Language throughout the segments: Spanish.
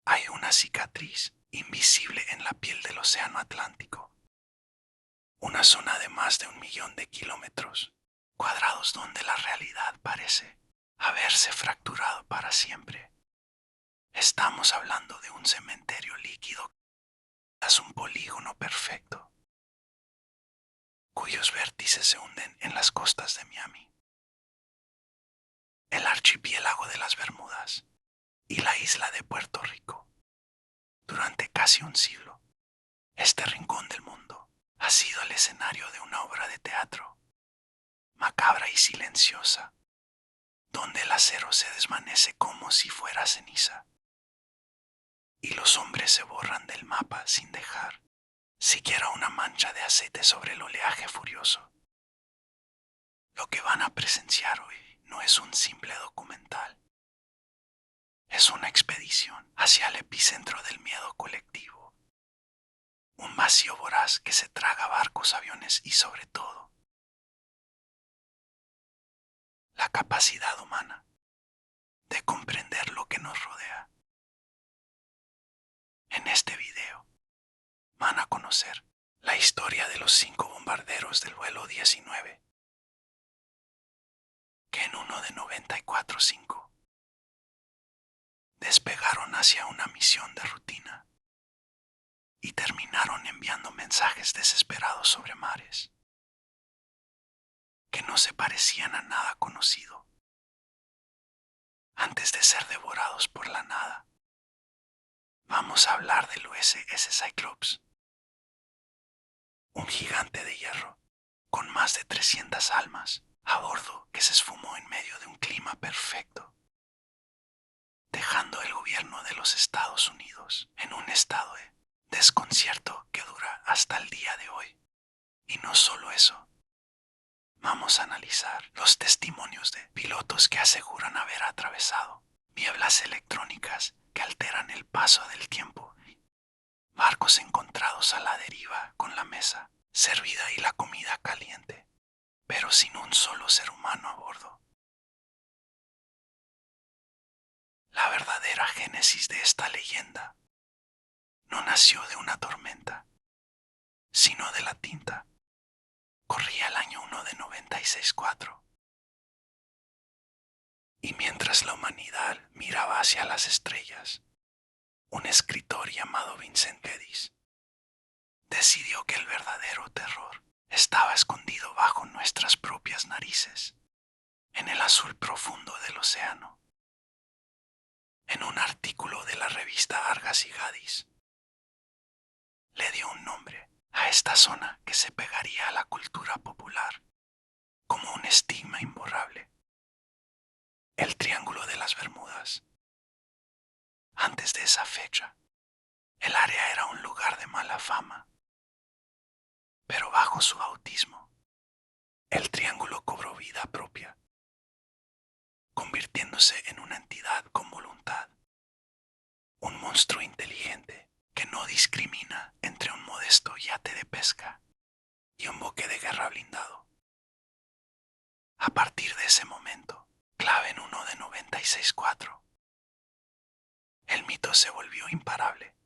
Hay una cicatriz invisible en la piel del océano Atlántico, una zona de más de 1 millón de kilómetros cuadrados donde la realidad parece haberse fracturado para siempre. Estamos hablando de un cementerio líquido, es un polígono perfecto, cuyos vértices se hunden en las costas de Miami, el archipiélago de las Bermudas y la isla de Puerto Rico. Durante casi un siglo, este rincón del mundo ha sido el escenario de una obra de teatro, macabra y silenciosa, donde el acero se desvanece como si fuera ceniza, y los hombres se borran del mapa sin dejar siquiera una mancha de aceite sobre el oleaje furioso. Lo que van a presenciar hoy no es un simple documental, es una expedición hacia el epicentro del miedo colectivo, un vacío voraz que se traga barcos, aviones y sobre todo, la capacidad humana de comprender lo que nos rodea. En este video van a conocer la historia de los 5 bombarderos del vuelo 19, que en uno de 94-5 despegaron hacia una misión de rutina y terminaron enviando mensajes desesperados sobre mares que no se parecían a nada conocido, antes de ser devorados por la nada. Vamos a hablar del USS Cyclops, un gigante de hierro con más de 300 almas a bordo que se esfumó en medio de un clima perfecto, dejando el gobierno de los Estados Unidos en un estado de desconcierto que dura hasta el día de hoy. Y no solo eso, vamos a analizar los testimonios de pilotos que aseguran haber atravesado nieblas electrónicas que alteran el paso del tiempo, barcos encontrados a la deriva con la mesa servida y la comida caliente, pero sin un solo ser humano a bordo. La verdadera génesis de esta leyenda no nació de una tormenta, sino de la tinta. Corría el año 1 de 96-4. Y mientras la humanidad miraba hacia las estrellas, un escritor llamado Vincent Geddes decidió que el verdadero terror estaba escondido bajo nuestras propias narices, en el azul profundo del océano. En un artículo de la revista Argas y Gadis, le dio un nombre a esta zona que se pegaría a la cultura popular como un estigma imborrable: el Triángulo de las Bermudas. Antes de esa fecha, el área era un lugar de mala fama, pero bajo su bautismo, el triángulo cobró vida propia, convirtiéndose en una entidad con voluntad, un monstruo inteligente que no discrimina entre un modesto yate de pesca y un buque de guerra blindado. A partir de ese momento, clave en uno de 96-4, el mito se volvió imparable,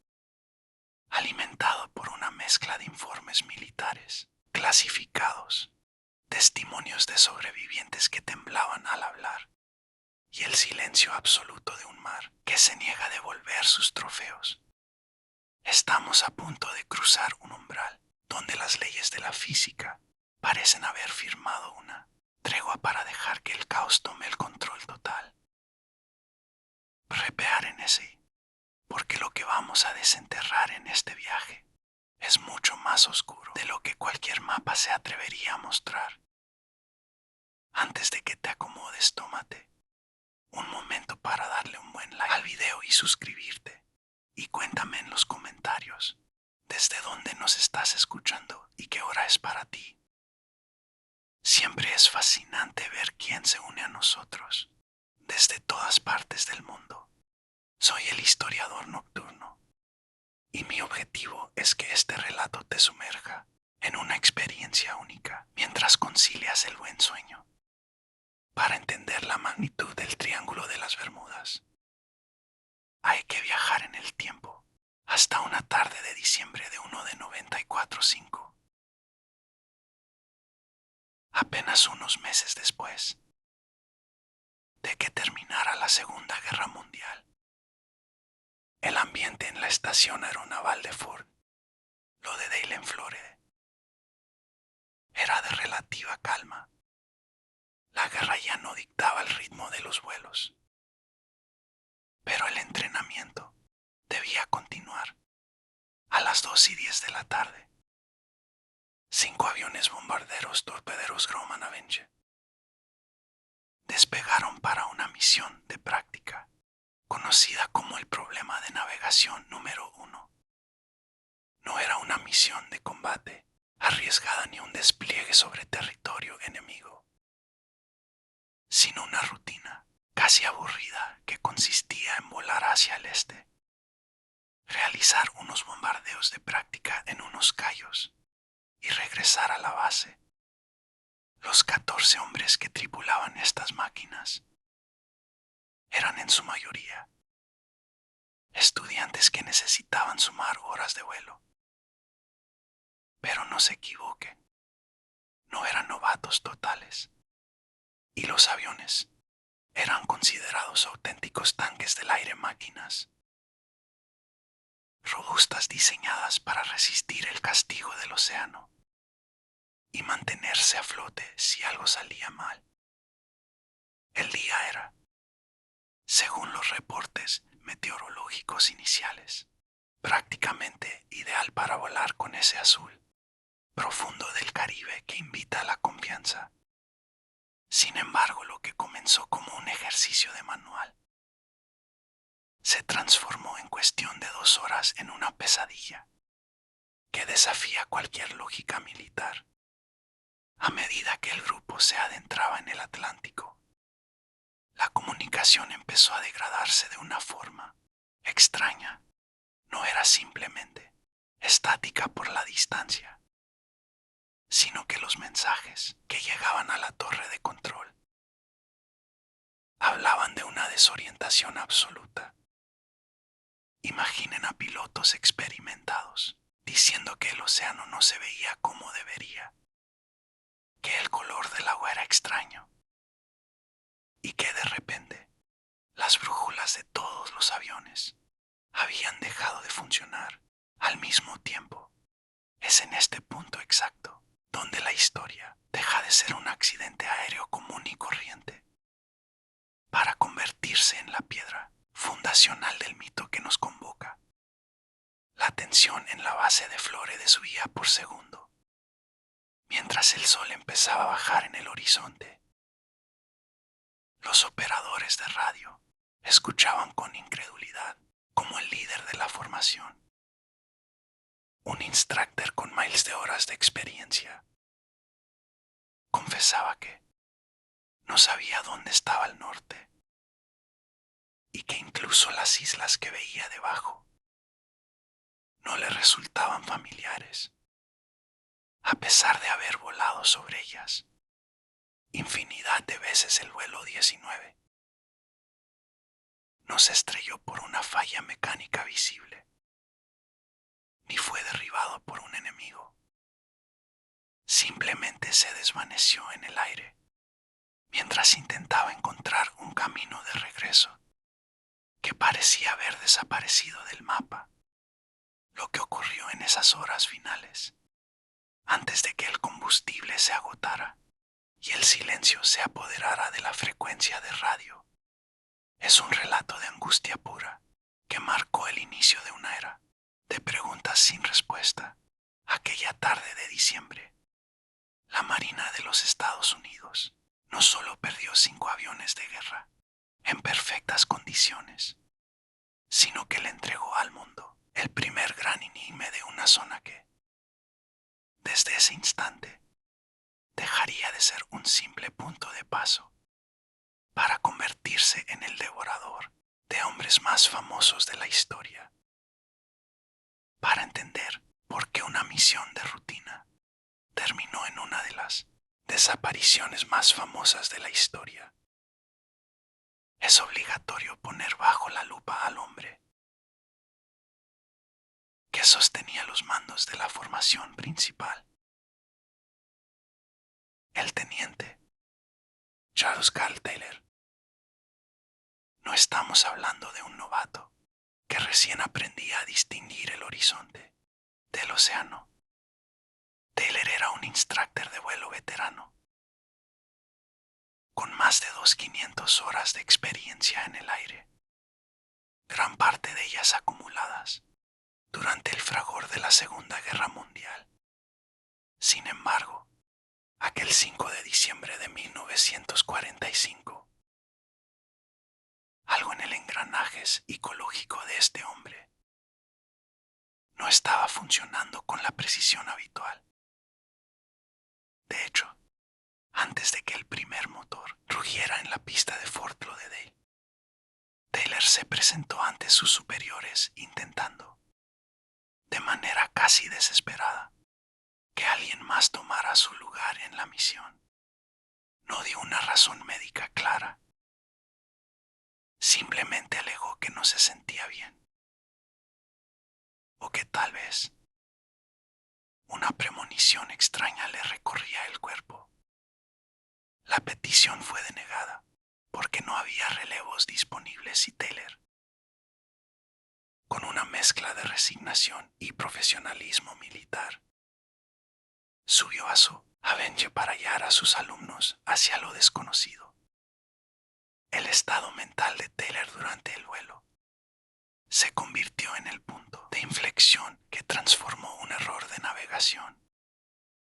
alimentado por una mezcla de informes militares, clasificados, testimonios de sobrevivientes que temblaban al hablar, y el silencio absoluto de un mar que se niega a devolver sus trofeos. Estamos a punto de cruzar un umbral donde las leyes de la física parecen haber firmado una tregua para dejar que el caos tome el control total. Prepárense, porque lo que vamos a desenterrar en este viaje es mucho más oscuro de lo que cualquier mapa se atrevería a mostrar. Antes de que te acomodes, tómate un momento para darle un buen like al video y suscribirte. Y cuéntame en los comentarios desde dónde nos estás escuchando y qué hora es para ti. Siempre es fascinante ver quién se une a nosotros desde todas partes del mundo. Soy el historiador nocturno y mi objetivo es que este relato te sumerja en una experiencia única mientras concilias el buen sueño. Para entender la magnitud del Triángulo de las Bermudas, hay que viajar en el 5. Apenas unos meses después de que terminara la Segunda Guerra Mundial, el ambiente en la estación aeronaval de Ford, lo de Dale en Florida, era de relativa calma. La guerra ya no dictaba el ritmo de los vuelos, pero el entrenamiento debía continuar. A las 2:10 de la tarde, 5 aviones bombarderos torpederos Grumman Avenger despegaron para una misión de práctica conocida como el problema de navegación número 1. No era una misión de combate arriesgada ni un despliegue sobre territorio enemigo, sino una rutina casi aburrida que consistía en volar hacia el este, realizar unos bombardeos de práctica en unos cayos y regresar a la base. Los 14 hombres que tripulaban estas máquinas eran en su mayoría estudiantes que necesitaban sumar horas de vuelo. Pero no se equivoquen, no eran novatos totales, y los aviones eran considerados auténticos tanques del aire, máquinas robustas diseñadas para resistir el castigo del océano y mantenerse a flote si algo salía mal. El día era, según los reportes meteorológicos iniciales, prácticamente ideal para volar con ese azul profundo del Caribe que invita a la confianza. Sin embargo, lo que comenzó como un ejercicio de manual se transformó en cuestión de 2 horas en una pesadilla que desafía cualquier lógica militar. A medida que el grupo se adentraba en el Atlántico, la comunicación empezó a degradarse de una forma extraña. No era simplemente estática por la distancia, sino que los mensajes que llegaban a la torre de control hablaban de una desorientación absoluta. Imaginen a pilotos experimentados diciendo que el océano no se veía como debería, que el color del agua era extraño y que de repente las brújulas de todos los aviones habían dejado de funcionar al mismo tiempo. Es en este punto exacto donde la historia deja de ser un accidente aéreo común y corriente para convertirse en la piedra fundacional del mito que nos convoca. La tensión en la base de Florida subía por segundo, mientras el sol empezaba a bajar en el horizonte. Los operadores de radio escuchaban con incredulidad como el líder de la formación, un instructor con miles de horas de experiencia, confesaba que no sabía dónde estaba el norte y que incluso las islas que veía debajo no le resultaban familiares, a pesar de haber volado sobre ellas infinidad de veces. El vuelo 19 no se estrelló por una falla mecánica visible, ni fue derribado por un enemigo. Simplemente se desvaneció en el aire mientras intentaba encontrar un camino de regreso que parecía haber desaparecido del mapa. Lo que ocurrió en esas horas finales, antes de que el combustible se agotara y el silencio se apoderara de la frecuencia de radio, es un relato de angustia pura que marcó el inicio de una era de preguntas sin respuesta. Aquella tarde de diciembre, la Marina de los Estados Unidos no solo perdió 5 aviones de guerra en perfectas condiciones, sino que le entregó al mundo el primer gran enigma de una zona que, desde ese instante, dejaría de ser un simple punto de paso para convertirse en el devorador de hombres más famosos de la historia. Para entender por qué una misión de rutina terminó en una de las desapariciones más famosas de la historia, es obligatorio poner bajo la lupa al hombre que sostenía los mandos de la formación principal. El teniente Charles Carl Taylor. No estamos hablando de un novato que recién aprendía a distinguir el horizonte del océano. Taylor era un instructor de vuelo veterano, con más de 2.500 horas de experiencia en el aire, gran parte de ellas acumuladas durante el fragor de la Segunda Guerra Mundial. Sin embargo, aquel 5 de diciembre de 1945, algo en el engranaje psicológico de este hombre no estaba funcionando con la precisión habitual. De hecho, antes de que el primer motor rugiera en la pista de Fort Lauderdale, Taylor se presentó ante sus superiores intentando, de manera casi desesperada, que alguien más tomara su lugar en la misión. No dio una razón médica clara. Simplemente alegó que no se sentía bien. O que tal vez una premonición extraña le recorría el cuerpo. La petición fue denegada porque no había relevos disponibles y Taylor, con una mezcla de resignación y profesionalismo militar, subió a su Avenger para guiar a sus alumnos hacia lo desconocido. El estado mental de Taylor durante el vuelo se convirtió en el punto de inflexión que transformó un error de navegación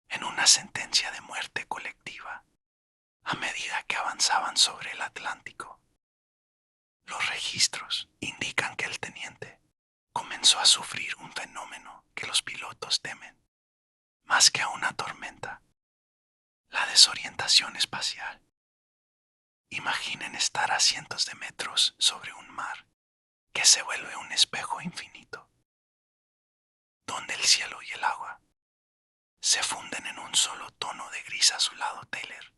en una sentencia de muerte colectiva. A medida que avanzaban sobre el Atlántico, los registros indican que el teniente comenzó a sufrir un fenómeno que los pilotos temen, más que a una tormenta: la desorientación espacial. Imaginen estar a cientos de metros sobre un mar que se vuelve un espejo infinito, donde el cielo y el agua se funden en un solo tono de gris azulado. Taylor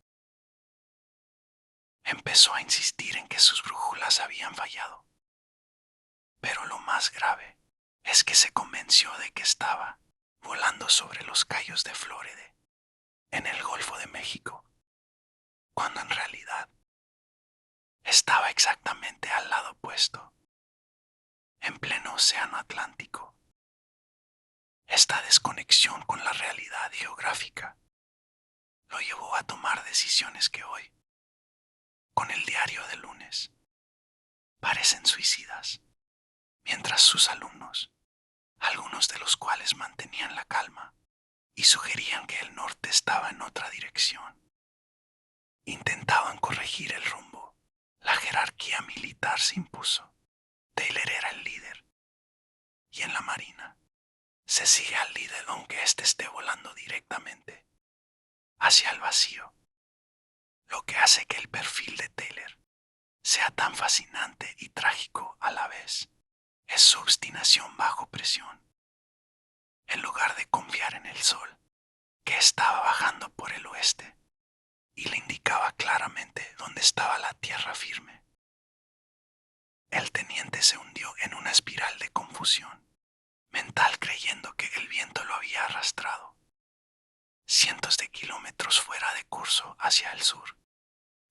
empezó a insistir en que sus brújulas habían fallado, pero lo más grave es que se convenció de que estaba volando sobre los cayos de Florida, en el Golfo de México, cuando en realidad estaba exactamente al lado opuesto, en pleno océano Atlántico. Esta desconexión con la realidad geográfica lo llevó a tomar decisiones que hoy, con el diario de lunes, parecen suicidas, mientras sus alumnos, algunos de los cuales mantenían la calma y sugerían que el norte estaba en otra dirección, intentaban corregir el rumbo. La jerarquía militar se impuso. Taylor era el líder, y en la marina se sigue al líder aunque éste esté volando directamente hacia el vacío. Lo que hace que el perfil de Taylor sea tan fascinante y trágico a la vez es su obstinación bajo presión. En lugar de confiar en el sol, que estaba bajando por el oeste y le indicaba claramente dónde estaba la tierra firme, el teniente se hundió en una espiral de confusión mental, creyendo que el viento lo había arrastrado cientos de kilómetros fuera de curso hacia el sur.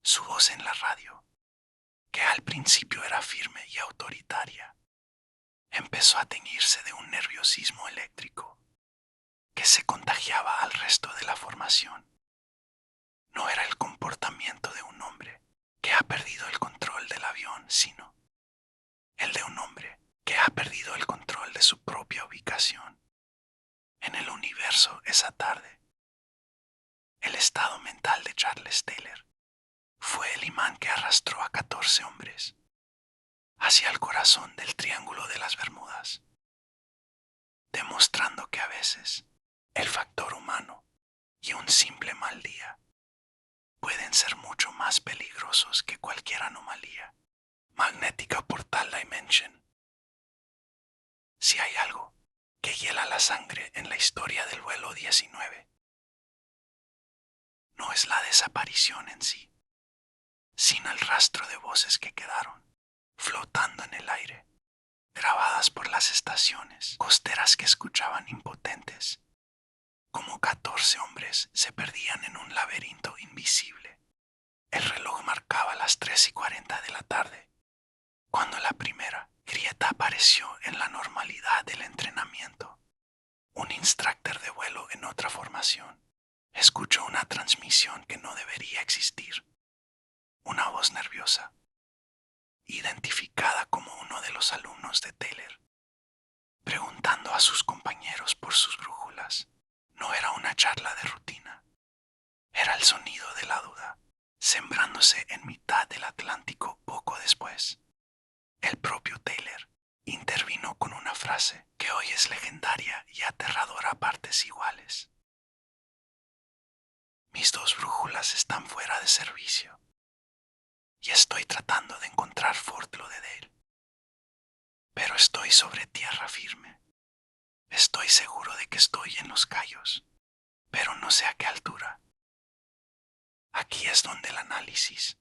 Su voz en la radio, que al principio era firme y autoritaria, empezó a teñirse de un nerviosismo eléctrico que se contagiaba al resto de la formación. No era el comportamiento de un hombre que ha perdido el control del avión, sino el de un hombre que ha perdido el control de su propia ubicación en el universo esa tarde. El estado mental de Charles Taylor fue el imán que arrastró a 14 hombres hacia el corazón del Triángulo de las Bermudas, demostrando que a veces el factor humano y un simple mal día pueden ser mucho más peligrosos que cualquier anomalía magnética por tal dimension. Si hay algo que hiela la sangre en la historia del vuelo 19, no es la desaparición en sí, sino el rastro de voces que quedaron flotando en el aire grabadas por las estaciones costeras que escuchaban impotentes, como 14 hombres se perdían en un laberinto invisible. El reloj marcaba las 3:40 de la tarde, cuando la primera grieta apareció en la normalidad del entrenamiento. Un instructor de vuelo en otra formación escuchó una transmisión que no debería existir. Una voz nerviosa, identificada como uno de los alumnos de Taylor, preguntando a sus compañeros por sus brújulas. No era una charla de rutina, era el sonido de la duda, sembrándose en mitad del Atlántico poco después. El propio Taylor intervino con una frase que hoy es legendaria y aterradora a partes iguales. Mis dos brújulas están fuera de servicio y estoy tratando de encontrar Fort Lauderdale. Pero estoy sobre tierra firme. Estoy seguro de que estoy en los Cayos, pero no sé a qué altura. Aquí es donde el análisis,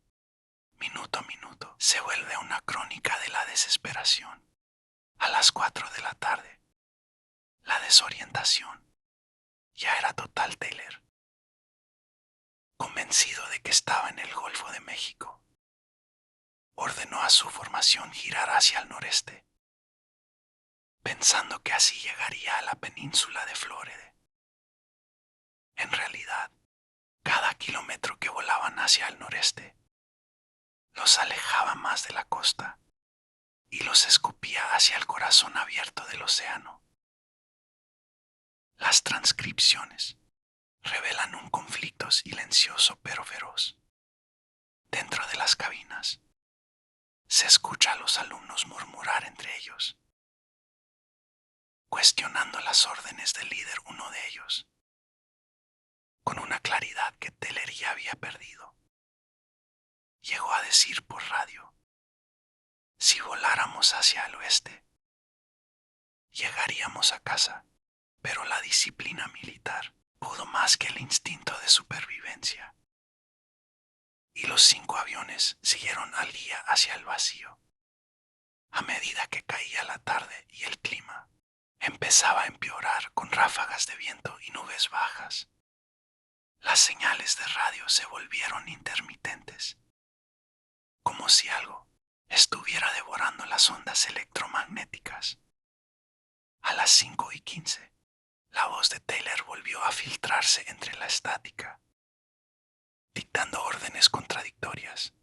minuto a minuto, se vuelve una crónica de la desesperación. A las 4 de la tarde, la desorientación ya era total. Taylor, convencido de que estaba en el Golfo de México, ordenó a su formación girar hacia el noreste, pensando que así llegaría a la península de Florida. En realidad, cada kilómetro que volaban hacia el noreste los alejaba más de la costa y los escupía hacia el corazón abierto del océano. Las transcripciones revelan un conflicto silencioso pero feroz. Dentro de las cabinas se escucha a los alumnos murmurar entre ellos, cuestionando las órdenes del líder. Uno de ellos, con una claridad que Taylor ya había perdido, llegó a decir por radio: si voláramos hacia el oeste, llegaríamos a casa. Pero la disciplina militar pudo más que el instinto de supervivencia, y los 5 aviones siguieron al día hacia el vacío. A medida que caía la tarde y el clima empezaba a empeorar con ráfagas de viento y nubes bajas, las señales de radio se volvieron intermitentes, como si algo estuviera devorando las ondas electromagnéticas. A las 5:15, la voz de Taylor volvió a filtrarse entre la estática, dictando órdenes contradictorias: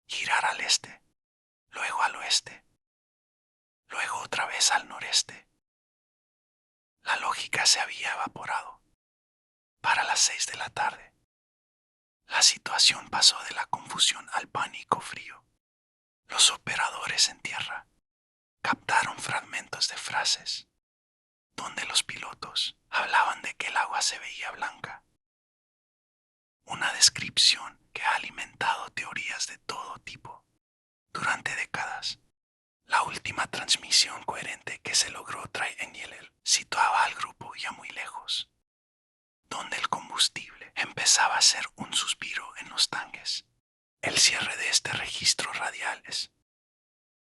girar al este, luego al oeste, luego otra vez al noreste. La lógica se había evaporado. Para las 6 de la tarde, la situación pasó de la confusión al pánico frío. Los operadores en tierra captaron fragmentos de frases donde los pilotos hablaban de que el agua se veía blanca. Una descripción que ha alimentado teorías de todo tipo durante décadas. La última transmisión coherente que se logró en Yellel situaba al grupo ya muy lejos, donde el combustible empezaba a ser un suspiro en los tanques. El cierre de este registro radial es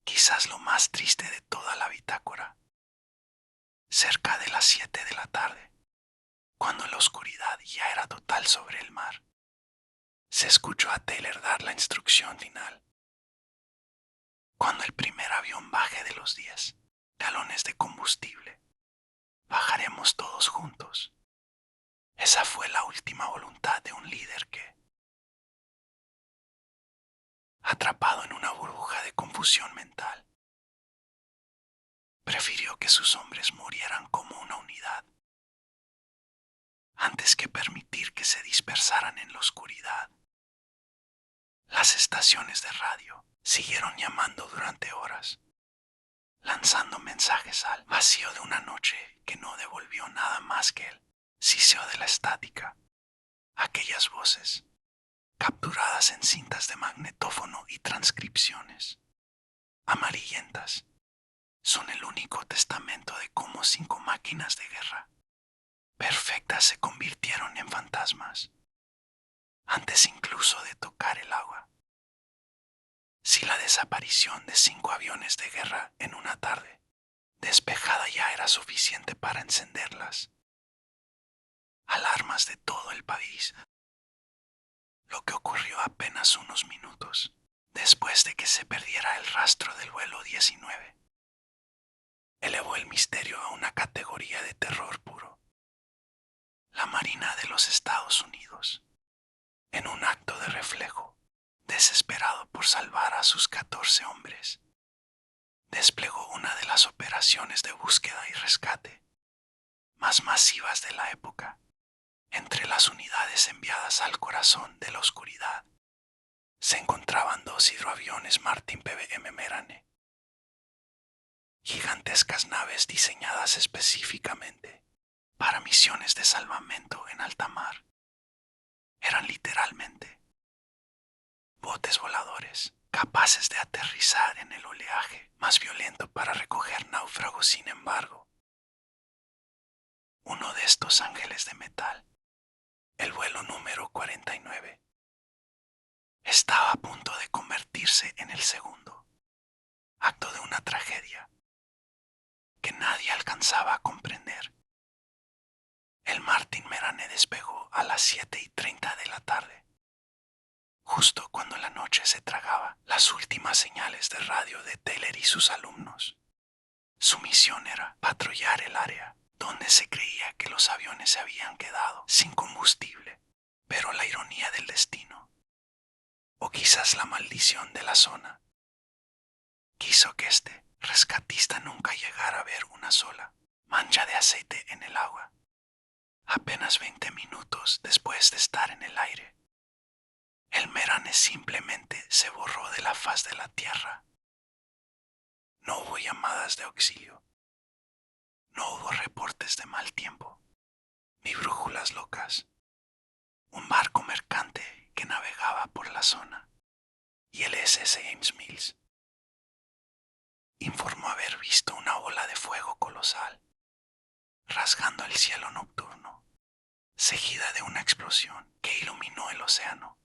quizás lo más triste de toda la bitácora. Cerca de las 7 de la tarde, cuando la oscuridad ya era total sobre el mar, se escuchó a Taylor dar la instrucción final: cuando el primer avión baje de los 10 galones de combustible, bajaremos todos juntos. Esa fue la última voluntad de un líder que, atrapado en una burbuja de confusión mental, prefirió que sus hombres murieran como una unidad, antes que permitir que se dispersaran en la oscuridad. Las estaciones de radio siguieron llamando durante horas, lanzando mensajes al vacío de una noche que no devolvió nada más que el siseo de la estática. Aquellas voces, capturadas en cintas de magnetófono y transcripciones amarillentas, son el único testamento de cómo 5 máquinas de guerra perfectas se convirtieron en fantasmas antes incluso de tocar el agua. Si la desaparición de 5 aviones de guerra en una tarde despejada ya era suficiente para encenderlas alarmas de todo el país, lo que ocurrió apenas unos minutos después de que se perdiera el rastro del vuelo 19 elevó el misterio a una categoría de terror puro. La Marina de los Estados Unidos, en un acto de reflejo, desesperado por salvar a sus 14 hombres, desplegó una de las operaciones de búsqueda y rescate más masivas de la época. Entre las unidades enviadas al corazón de la oscuridad se encontraban 2 hidroaviones Martin PBM Merane, gigantescas naves diseñadas específicamente para misiones de salvamento en alta mar. Eran literalmente botes voladores capaces de aterrizar en el oleaje más violento para recoger náufragos. Sin embargo, uno de estos ángeles de metal, el vuelo número 49, estaba a punto de convertirse en el segundo acto de una tragedia que nadie alcanzaba a comprender. El Martin Merane despegó a las 7:30 de la tarde, justo cuando la noche se tragaba las últimas señales de radio de Taylor y sus alumnos. Su misión era patrullar el área donde se creía que los aviones se habían quedado sin combustible, pero la ironía del destino, o quizás la maldición de la zona, quiso que este rescatista nunca llegara a ver una sola mancha de aceite en el agua. Apenas 20 minutos después de estar en el aire, el Merane simplemente se borró de la faz de la tierra. No hubo llamadas de auxilio, no hubo reportes de mal tiempo, ni brújulas locas. Un barco mercante que navegaba por la zona, y el SS Ames Mills, informó haber visto una ola de fuego colosal rasgando el cielo nocturno, seguida de una explosión que iluminó el océano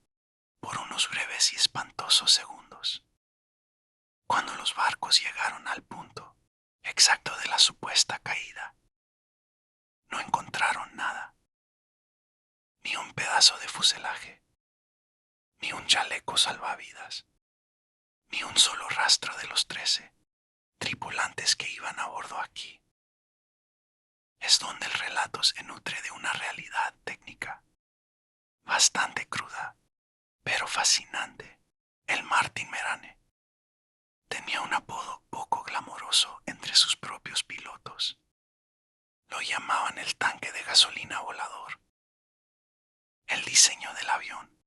por unos breves y espantosos segundos. Cuando los barcos llegaron al punto exacto de la supuesta caída, no encontraron nada, ni un pedazo de fuselaje, ni un chaleco salvavidas, ni un solo rastro de los 13 tripulantes que iban a bordo. Aquí es donde el relato se nutre de una realidad técnica bastante cruda, pero fascinante. El Martin Merane tenía un apodo poco glamoroso entre sus propios pilotos. Lo llamaban el tanque de gasolina volador. El diseño del avión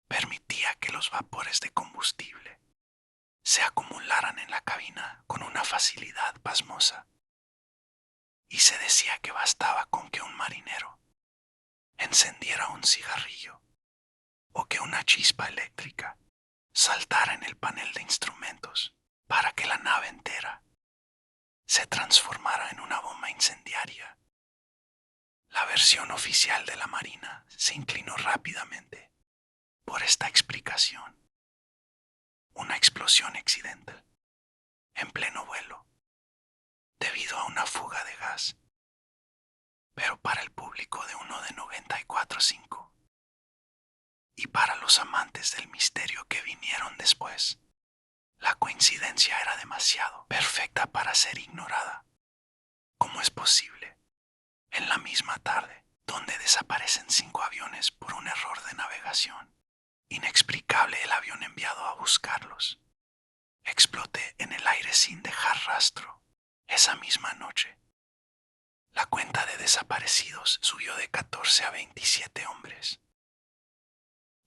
permitía que los vapores de combustible se acumularan en la cabina con una facilidad pasmosa, y se decía que bastaba con que un marinero encendiera un cigarrillo o que una chispa eléctrica saltara en el panel de instrumentos para que la nave entera se transformara en una bomba incendiaria. La versión oficial de la Marina se inclinó rápidamente por esta explicación. Una explosión accidental en pleno vuelo debido a una fuga de gas. Pero para el público de uno de 94.5 y para los amantes del misterio que vinieron después, la coincidencia era demasiado perfecta para ser ignorada. ¿Cómo es posible, en la misma tarde donde desaparecen 5 aviones por un error de navegación, inexplicable el avión enviado a buscarlos explote en el aire sin dejar rastro? Esa misma noche, la cuenta de desaparecidos subió de 14 a 27 hombres,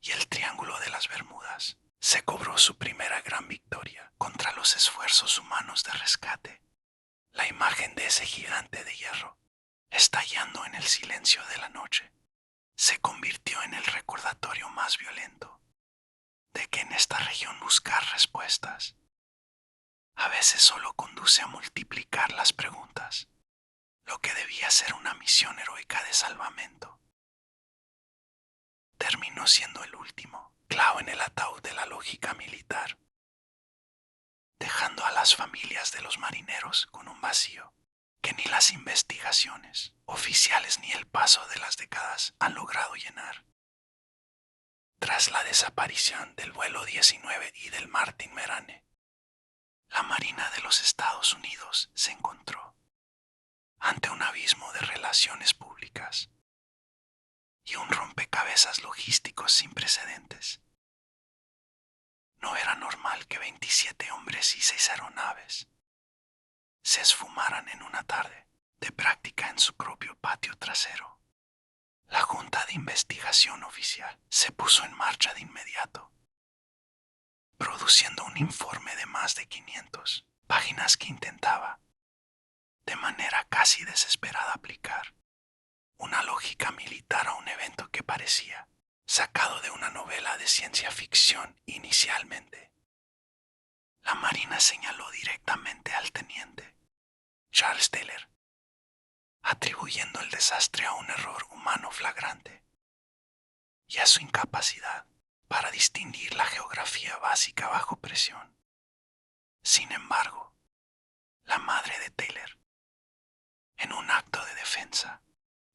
y el Triángulo de las Bermudas se cobró su primera gran victoria contra los esfuerzos humanos de rescate. La imagen de ese gigante de hierro, estallando en el silencio de la noche, se convirtió en el recordatorio más violento de que en esta región buscar respuestas a veces solo conduce a multiplicar las preguntas. Lo que debía ser una misión heroica de salvamento terminó siendo el último clavo en el ataúd de la lógica militar. las familias de los marineros con un vacío que ni las investigaciones oficiales ni el paso de las décadas han logrado llenar. Tras la desaparición del vuelo 19 y del Martin Merane, la Marina de los Estados Unidos se encontró ante un abismo de relaciones públicas y un rompecabezas logísticos sin precedentes. No era normal que 27 hombres y 6 aeronaves se esfumaran en una tarde de práctica en su propio patio trasero. La Junta de Investigación Oficial se puso en marcha de inmediato, produciendo un informe de más de 500 páginas que intentaba, de manera casi desesperada, aplicar una lógica militar a un evento que parecía sacado de una novela de ciencia ficción inicialmente. La Marina señaló directamente al teniente Charles Taylor, atribuyendo el desastre a un error humano flagrante y a su incapacidad para distinguir la geografía básica bajo presión. Sin embargo, la madre de Taylor, en un acto de defensa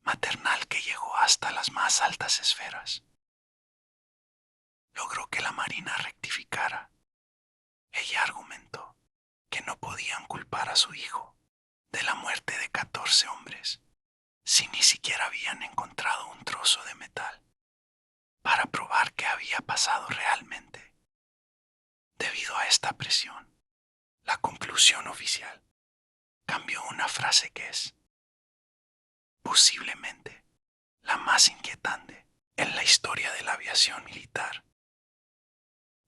maternal que llegó hasta las más altas esferas, logró que la Marina rectificara. Ella argumentó que no podían culpar a su hijo de la muerte de 14 hombres si ni siquiera habían encontrado un trozo de metal para probar que había pasado realmente. Debido a esta presión, la conclusión oficial cambió una frase que es posiblemente la más inquietante en la historia de la aviación militar.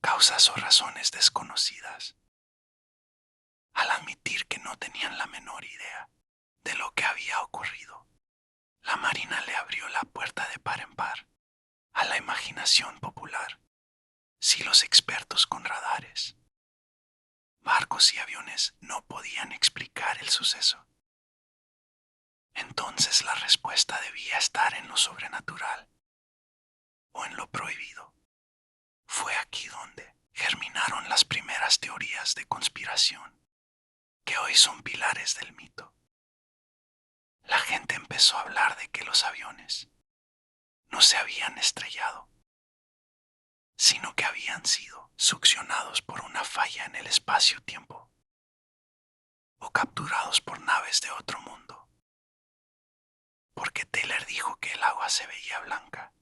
Causas o razones desconocidas. Al admitir que no tenían la menor idea de lo que había ocurrido, la Marina le abrió la puerta de par en par a la imaginación popular. Si los expertos con radares, barcos y aviones no podían explicar el suceso, entonces la respuesta debía estar en lo sobrenatural o en lo prohibido. Fue aquí donde germinaron las primeras teorías de conspiración, que hoy son pilares del mito. La gente empezó a hablar de que los aviones no se habían estrellado, sino que habían sido succionados por una falla en el espacio-tiempo o capturados por naves de otro mundo, porque Taylor dijo que el agua se veía blanca,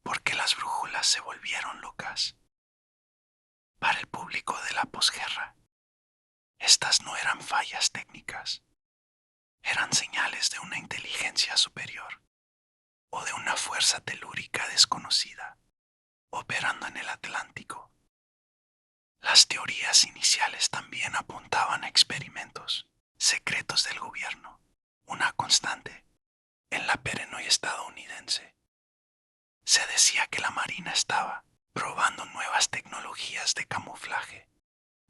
porque las brújulas se volvieron locas. Para el público de la posguerra, estas no eran fallas técnicas, eran señales de una inteligencia superior o de una fuerza telúrica desconocida operando en el Atlántico. Las teorías iniciales también apuntaban a experimentos secretos del gobierno, una constante en la paranoia estadounidense. Se decía que la Marina estaba probando nuevas tecnologías de camuflaje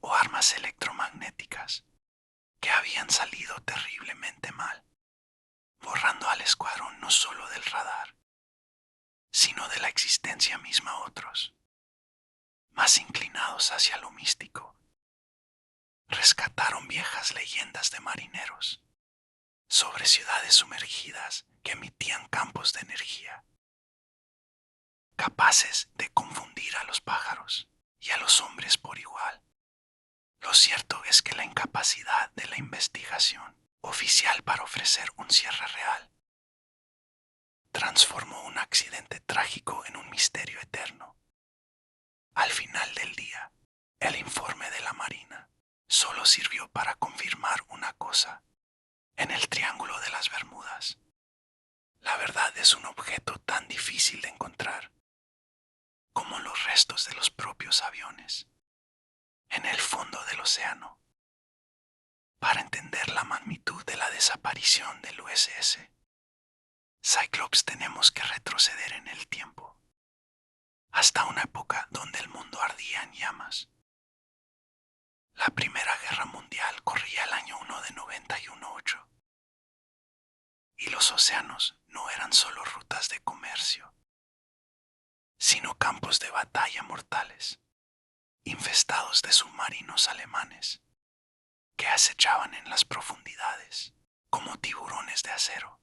o armas electromagnéticas que habían salido terriblemente mal, borrando al escuadrón no solo del radar, sino de la existencia misma. Otros, más inclinados hacia lo místico, rescataron viejas leyendas de marineros sobre ciudades sumergidas que emitían campos de energía, capaces de confundir a los pájaros y a los hombres por igual. Lo cierto es que la incapacidad de la investigación oficial para ofrecer un cierre real transformó un accidente trágico en un misterio eterno. Al final del día, el informe de la Marina solo sirvió para confirmar una cosa. En el Triángulo de las Bermudas, la verdad es un objeto tan difícil de encontrar como los restos de los propios aviones en el fondo del océano. Para entender la magnitud de la desaparición del USS Cyclops tenemos que retroceder en el tiempo, hasta una época donde el mundo ardía en llamas. La Primera Guerra Mundial corría el año 1 de 91-8, y los océanos no eran solo rutas de comercio, sino campos de batalla mortales. infestados de submarinos alemanes que acechaban en las profundidades como tiburones de acero.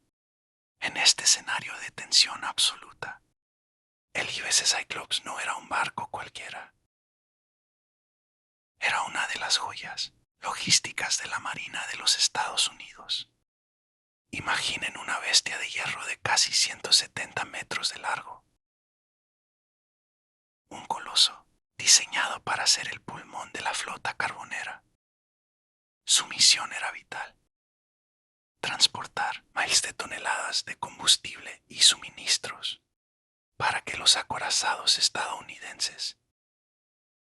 En este escenario de tensión absoluta, el USS Cyclops no era un barco cualquiera. Era una de las joyas logísticas de la Marina de los Estados Unidos. Imaginen una bestia de hierro de casi 170 metros de largo. Un coloso diseñado para ser el pulmón de la flota carbonera. Su misión era vital: transportar miles de toneladas de combustible y suministros para que los acorazados estadounidenses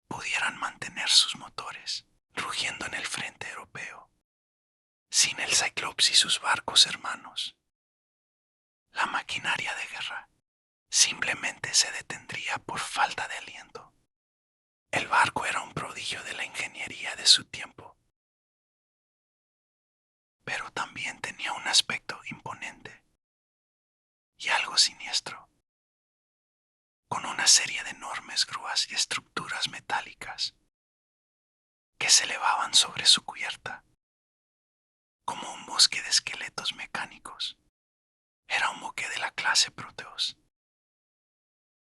pudieran mantener sus motores rugiendo en el frente europeo. Sin el Cyclops y sus barcos hermanos, la maquinaria de guerra simplemente se detendría por falta de aliento. El barco era un prodigio de la ingeniería de su tiempo, pero también tenía un aspecto imponente y algo siniestro, con una serie de enormes grúas y estructuras metálicas que se elevaban sobre su cubierta, como un bosque de esqueletos mecánicos. Era un buque de la clase Proteus,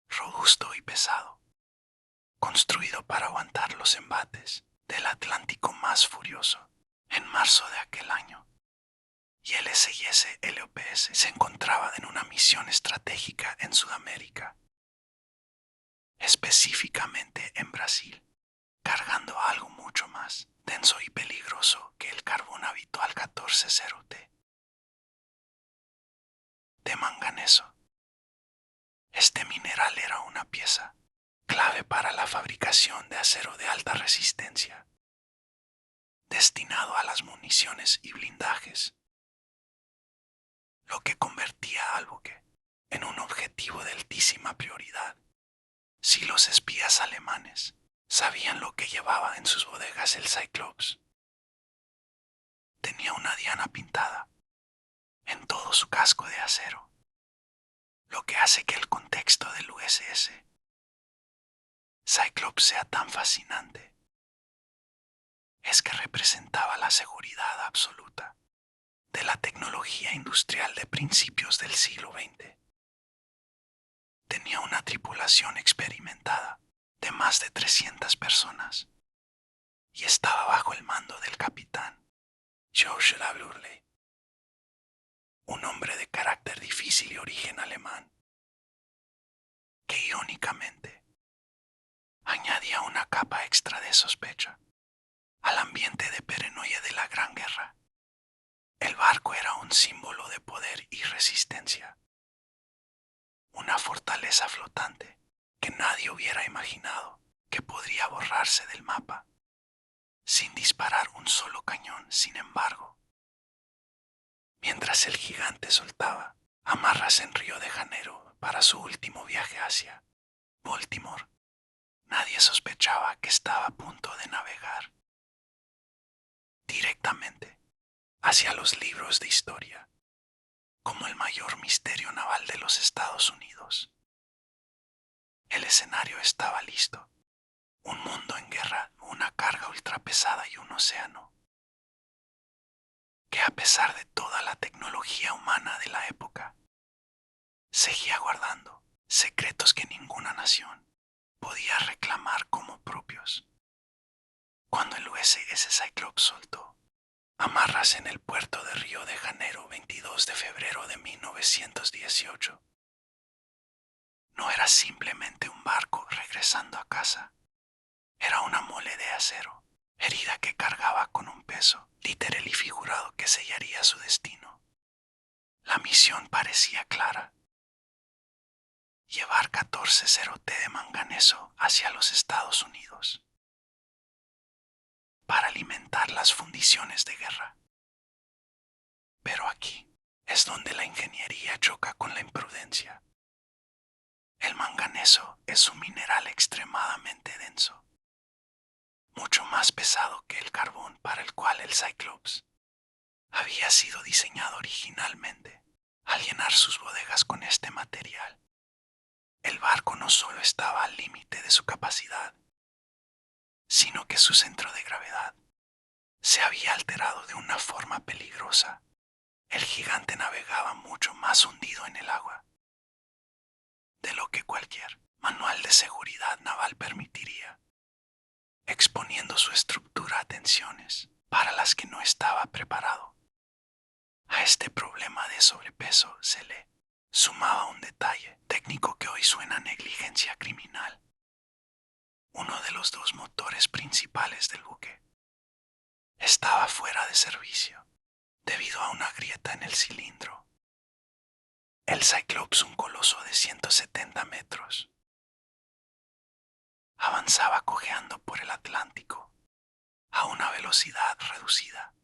robusto y pesado, construido para aguantar los embates del Atlántico más furioso. En marzo de aquel año, y el SIS LOPS se encontraba en una misión estratégica en Sudamérica, específicamente en Brasil, cargando algo mucho más denso y peligroso que el carbón habitual 140T de manganeso. Este mineral era una pieza clave para la fabricación de acero de alta resistencia, destinado a las municiones y blindajes, lo que convertía al buque en un objetivo de altísima prioridad. Si los espías alemanes sabían lo que llevaba en sus bodegas el Cyclops, tenía una diana pintada en todo su casco de acero, lo que hace que el contexto del USS Cyclops sea tan fascinante. Es que representaba la seguridad absoluta de la tecnología industrial de principios del siglo XX. Tenía una tripulación experimentada de más de 300 personas y estaba bajo el mando del capitán George Labourley, un hombre de carácter difícil y origen alemán, que irónicamente añadía una capa extra de sospecha al ambiente de paranoia de la Gran Guerra. El barco era un símbolo de poder y resistencia, una fortaleza flotante que nadie hubiera imaginado que podría borrarse del mapa sin disparar un solo cañón. Sin embargo, mientras el gigante soltaba amarras en Río de Janeiro para su último viaje hacia Baltimore, nadie sospechaba que estaba a punto de navegar directamente hacia los libros de historia como el mayor misterio naval de los Estados Unidos. El escenario estaba listo: un mundo en guerra, una carga ultrapesada y un océano que, a pesar de toda la tecnología humana de la época, seguía guardando secretos que ninguna nación podía reclamar como propios. Cuando el USS Cyclops soltó amarras en el puerto de Río de Janeiro 22 de febrero de 1918, no era simplemente un barco regresando a casa. Era una mole de acero, herida, que cargaba con un peso literal y figurado que sellaría su destino. La misión parecía clara: llevar 140T de manganeso hacia los Estados Unidos para alimentar las fundiciones de guerra. Pero aquí es donde la ingeniería choca con la imprudencia. El manganeso es un mineral extremadamente denso, mucho más pesado que el carbón, para el cual el Cyclops había sido diseñado originalmente. Al llenar sus bodegas con este material, el barco no solo estaba al límite de su capacidad, sino que su centro de gravedad se había alterado de una forma peligrosa. El gigante navegaba mucho más hundido en el agua de lo que cualquier manual de seguridad naval permitiría, exponiendo su estructura a tensiones para las que no estaba preparado. A este problema de sobrepeso se le sumaba un detalle técnico que hoy suena a negligencia criminal. Uno de los dos motores principales del buque estaba fuera de servicio debido a una grieta en el cilindro. El Cyclops, un coloso de 170 metros, avanzaba cojeando por el Atlántico a una velocidad reducida,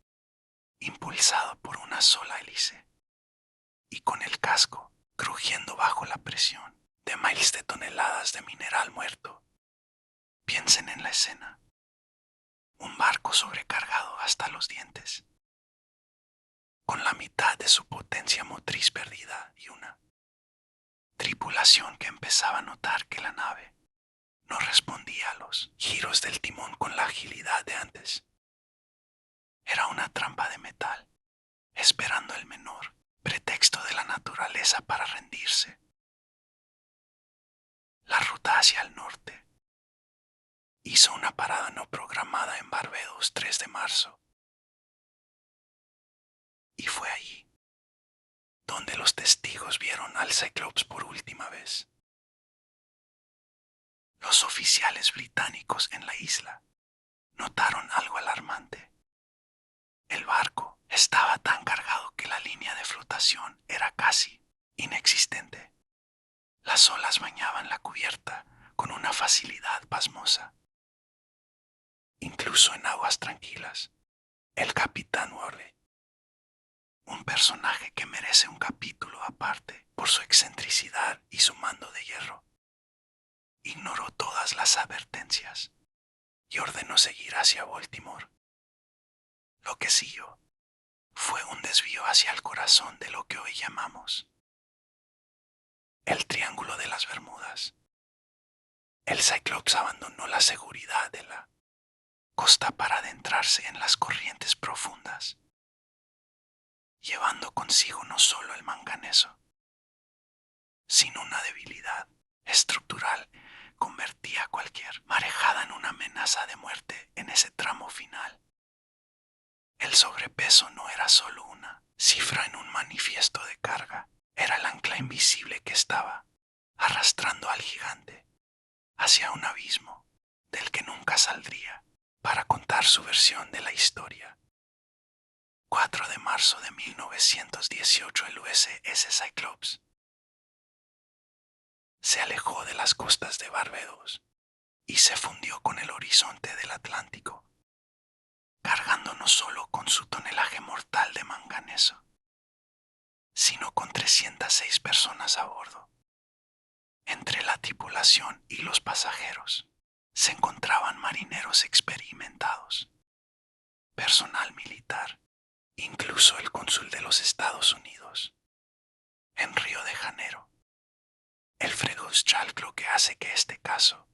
impulsado por una sola hélice, y con el casco crujiendo bajo la presión de miles de toneladas de mineral muerto. Piensen en la escena: un barco sobrecargado hasta los dientes, con la mitad de su potencia motriz perdida y una tripulación que empezaba a notar que la nave no respondía a los giros del timón con la agilidad de antes. Era una trampa de metal, esperando el menor pretexto de la naturaleza para rendirse. La ruta hacia el norte hizo una parada no programada en Barbados 3 de marzo. Y fue allí donde los testigos vieron al Cyclops por última vez. Los oficiales británicos en la isla notaron algo alarmante. El barco estaba tan cargado que la línea de flotación era casi inexistente. Las olas bañaban la cubierta con una facilidad pasmosa. Incluso en aguas tranquilas, el capitán Worley, un personaje que merece un capítulo aparte por su excentricidad y su mando de hierro, ignoró todas las advertencias y ordenó seguir hacia Baltimore. Lo que siguió fue un desvío hacia el corazón de lo que hoy llamamos el Triángulo de las Bermudas. El Cyclops abandonó la seguridad de la costa para adentrarse en las corrientes profundas, llevando consigo no solo el manganeso, sino una debilidad estructural que convertía cualquier marejada en una amenaza de muerte en ese tramo final. El sobrepeso no era solo una cifra en un manifiesto de carga, era el ancla invisible que estaba arrastrando al gigante hacia un abismo del que nunca saldría para contar su versión de la historia. 4 de marzo de 1918, el USS Cyclops se alejó de las costas de Barbados y se fundió con el horizonte del Atlántico, cargando no solo con su tonelaje mortal de manganeso, sino con 306 personas a bordo. Entre la tripulación y los pasajeros se encontraban marineros experimentados, personal militar, incluso el cónsul de los Estados Unidos en Río de Janeiro, el Fregoschalk, lo que hace que este caso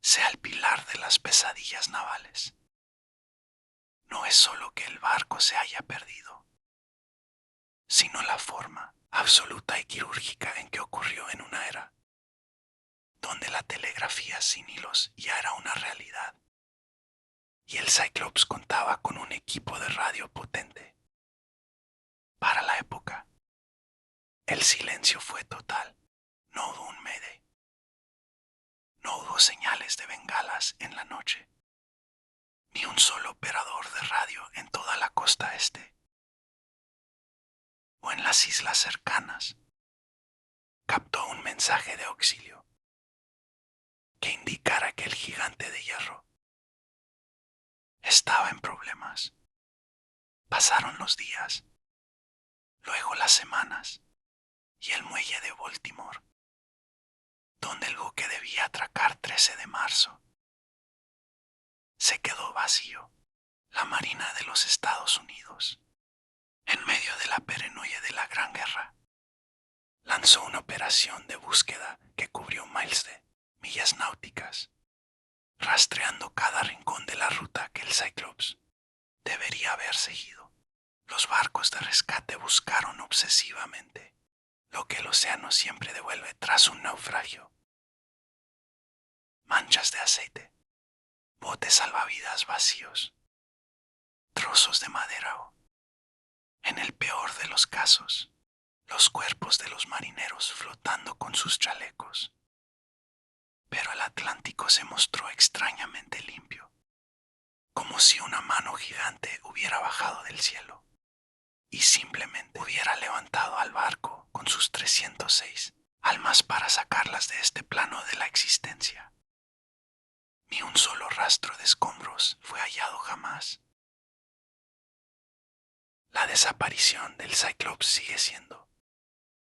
sea el pilar de las pesadillas navales. No es solo que el barco se haya perdido, sino la forma absoluta y quirúrgica en que ocurrió en una era donde la telegrafía sin hilos ya era una realidad, y el Cyclops contaba con un equipo de radio potente. Para la época, el silencio fue total. No hubo un mayday. No hubo señales de bengalas en la noche, ni un solo operador de radio en toda la costa este o en las islas cercanas captó un mensaje de auxilio que indicara que el gigante de hierro estaba en problemas. Pasaron los días, luego las semanas, y el muelle de Baltimore, donde el buque debía atracar 13 de marzo, se quedó vacío. La Marina de los Estados Unidos, en medio de la paranoia de la Gran Guerra, lanzó una operación de búsqueda que cubrió miles de millas náuticas rastreando cada rincón de la ruta que el Cyclops debería haber seguido. Los barcos de rescate buscaron obsesivamente lo que el océano siempre devuelve tras un naufragio: manchas de aceite, botes salvavidas vacíos, trozos de madera o, en el peor de los casos, los cuerpos de los marineros flotando con sus chalecos. Pero el Atlántico se mostró extrañamente limpio, como si una mano gigante hubiera bajado del cielo y simplemente hubiera levantado al barco con sus 306 almas para sacarlas de este plano de la existencia. Ni un solo rastro de escombros fue hallado jamás. La desaparición del Cyclops sigue siendo,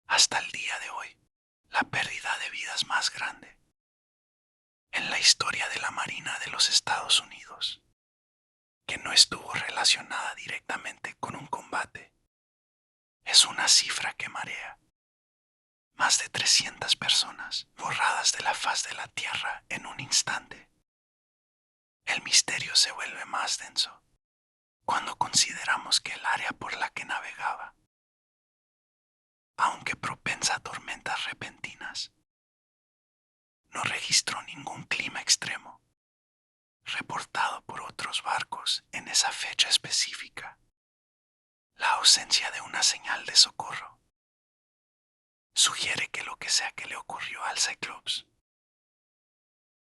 hasta el día de hoy, la pérdida de vidas más grande en la historia de la Marina de los Estados Unidos, que no estuvo relacionada directamente con un combate. Es una cifra que marea. Más de 300 personas borradas de la faz de la Tierra en un instante. El misterio se vuelve más denso cuando consideramos que el área por la que navegaba, aunque propensa a tormentas repentinas, no registró ningún clima extremo reportado por otros barcos en esa fecha específica. La ausencia de una señal de socorro sugiere que lo que sea que le ocurrió al Cyclops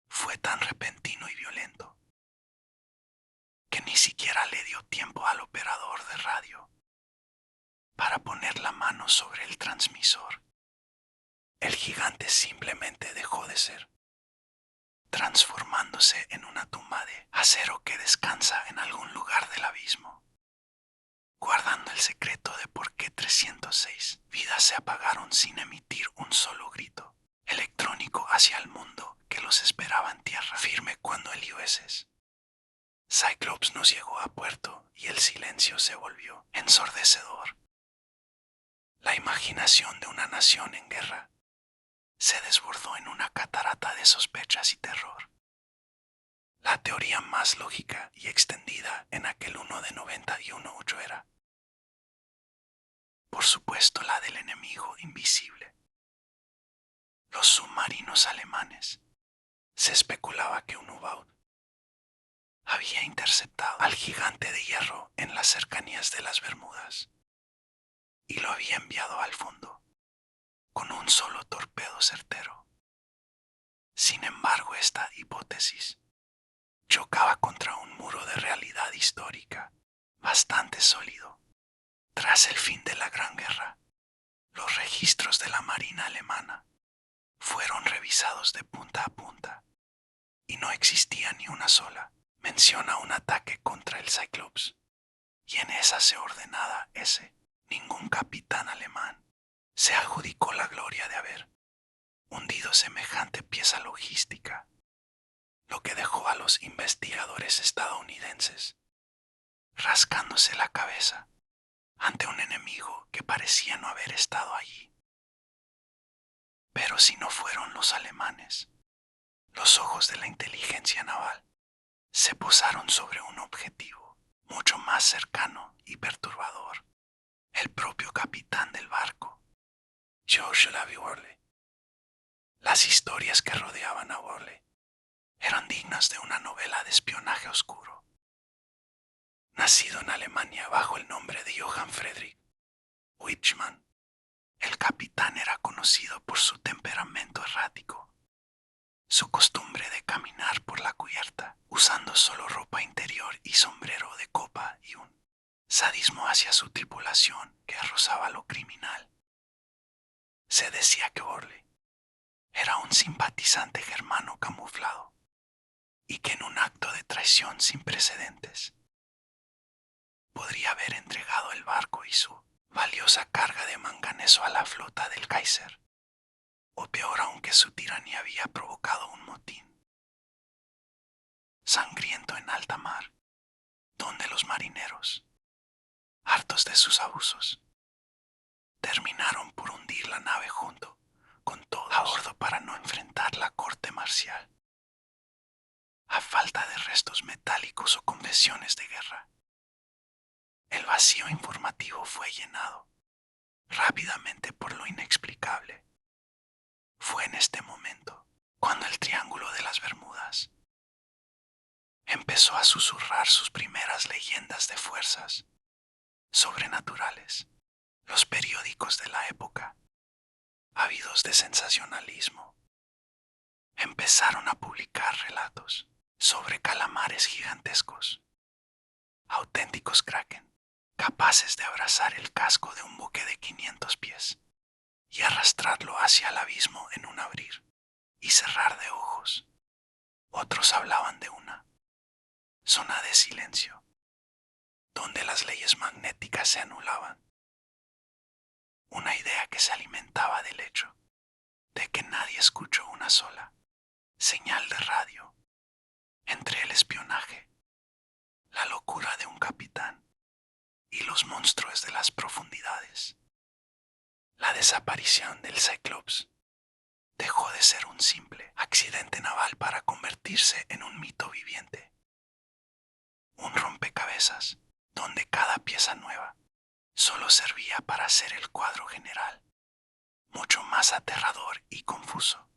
fue tan repentino y violento que ni siquiera le dio tiempo al operador de radio para poner la mano sobre el transmisor. El gigante simplemente dejó de ser, transformándose en una tumba de acero que descansa en algún lugar del abismo, guardando el secreto de por qué 306 vidas se apagaron sin emitir un solo grito electrónico hacia el mundo que los esperaba en tierra firme cuando el USS Cyclops nos llegó a puerto y el silencio se volvió ensordecedor. La imaginación de una nación en guerra se desbordó en una catarata de sospechas y terror. La teoría más lógica y extendida en aquel 1 de 91.8 era, por supuesto, la del enemigo invisible. Los submarinos alemanes. Se especulaba que un U-Boat había interceptado al gigante de hierro en las cercanías de las Bermudas y lo había enviado al fondo con un solo torpedo certero. Sin embargo, esta hipótesis chocaba contra un muro de realidad histórica bastante sólido. Tras el fin de la Gran Guerra, los registros de la Marina alemana fueron revisados de punta a punta y no existía ni una sola mención a un ataque contra el Cyclops. Y en esa ordenada ningún capitán alemán se adjudicó la gloria de haber hundido semejante pieza logística, lo que dejó a los investigadores estadounidenses rascándose la cabeza ante un enemigo que parecía no haber estado allí. Pero si no fueron los alemanes, los ojos de la inteligencia naval se posaron sobre un objetivo mucho más cercano y perturbador: el propio capitán del barco, George Lavi Worley. Las historias que rodeaban a Worley eran dignas de una novela de espionaje oscuro. Nacido en Alemania bajo el nombre de Johann Friedrich Wichmann, el capitán era conocido por su temperamento errático, su costumbre de caminar por la cubierta usando solo ropa interior y sombrero de copa y un sadismo hacia su tripulación que rozaba lo criminal. Se decía que Worley era un simpatizante germano camuflado y que en un acto de traición sin precedentes podría haber entregado el barco y su valiosa carga de manganeso a la flota del Kaiser, o peor aún, que su tiranía había provocado un motín sangriento en alta mar, donde los marineros, hartos de sus abusos, terminaron por hundir la nave junto con todos a bordo para no enfrentar la corte marcial. a falta de restos metálicos o confesiones de guerra. El vacío informativo fue llenado rápidamente por lo inexplicable. Fue en este momento cuando el Triángulo de las Bermudas empezó a susurrar sus primeras leyendas de fuerzas sobrenaturales. Los periódicos de la época, ávidos de sensacionalismo, empezaron a publicar relatos sobre calamares gigantescos, auténticos kraken, capaces de abrazar el casco de un buque de 500 pies y arrastrarlo hacia el abismo en un abrir y cerrar de ojos. Otros hablaban de una zona de silencio, donde las leyes magnéticas se anulaban. Una idea que se alimentaba del hecho de que nadie escuchó una sola señal de radio. Entre el espionaje, la locura de un capitán y los monstruos de las profundidades, la desaparición del Cyclops dejó de ser un simple accidente naval para convertirse en un mito viviente. Un rompecabezas donde cada pieza nueva solo servía para hacer el cuadro general mucho más aterrador y confuso.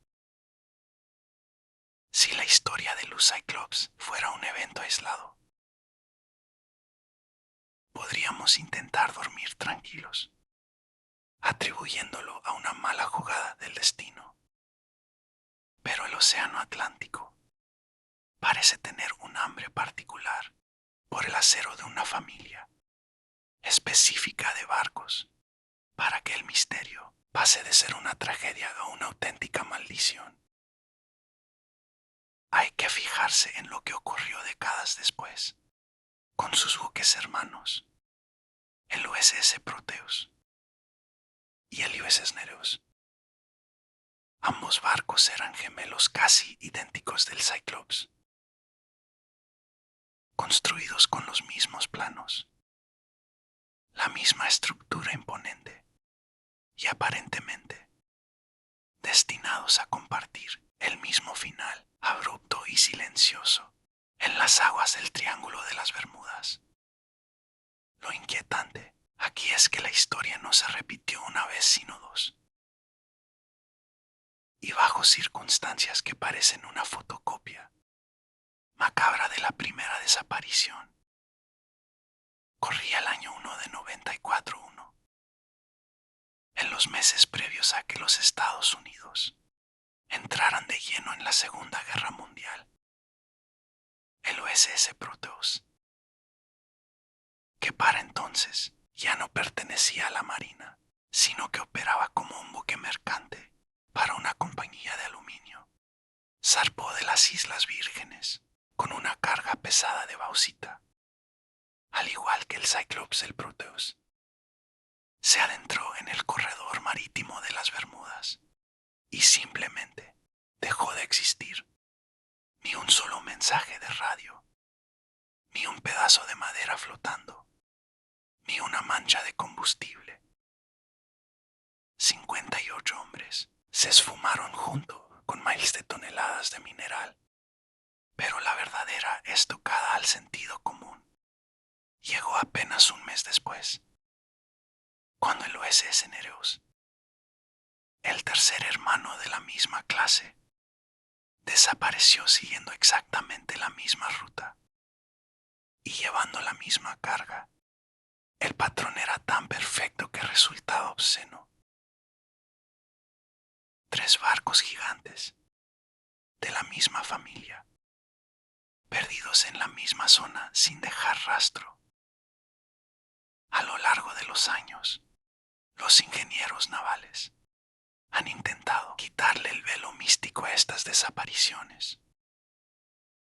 Si la historia de los Cyclops fuera un evento aislado, podríamos intentar dormir tranquilos, atribuyéndolo a una mala jugada del destino. Pero el océano Atlántico parece tener un hambre particular por el acero de una familia específica de barcos, para que el misterio pase de ser una tragedia a una auténtica maldición. Hay que fijarse en lo que ocurrió décadas después, con sus buques hermanos, el USS Proteus y el USS Nereus. Ambos barcos eran gemelos casi idénticos del Cyclops, construidos con los mismos planos, la misma estructura imponente y aparentemente destinados a compartir el mismo final abrupto y silencioso en las aguas del Triángulo de las Bermudas. Lo inquietante aquí es que la historia no se repitió una vez sino dos, y bajo circunstancias que parecen una fotocopia macabra de la primera desaparición. Corría el año 1 de 94-1, en los meses previos a que los Estados Unidos entraran de lleno en la Segunda Guerra Mundial. El USS Proteus, que para entonces ya no pertenecía a la Marina, sino que operaba como un buque mercante para una compañía de aluminio, zarpó de las Islas Vírgenes con una carga pesada de bauxita. Al igual que el Cyclops del Proteus, se adentró en el corredor marítimo de las Bermudas y simplemente dejó de existir. Ni un solo mensaje de radio, ni un pedazo de madera flotando, ni una mancha de combustible. 58 hombres se esfumaron junto con miles de toneladas de mineral, pero la verdadera estocada al sentido común llegó apenas un mes después, cuando el USS Nereus, el tercer hermano de la misma clase, desapareció siguiendo exactamente la misma ruta y llevando la misma carga. El patrón era tan perfecto que resultaba obsceno. 3 barcos gigantes, de la misma familia, perdidos en la misma zona sin dejar rastro. A lo largo de los años, los ingenieros navales han intentado quitarle el velo místico a estas desapariciones,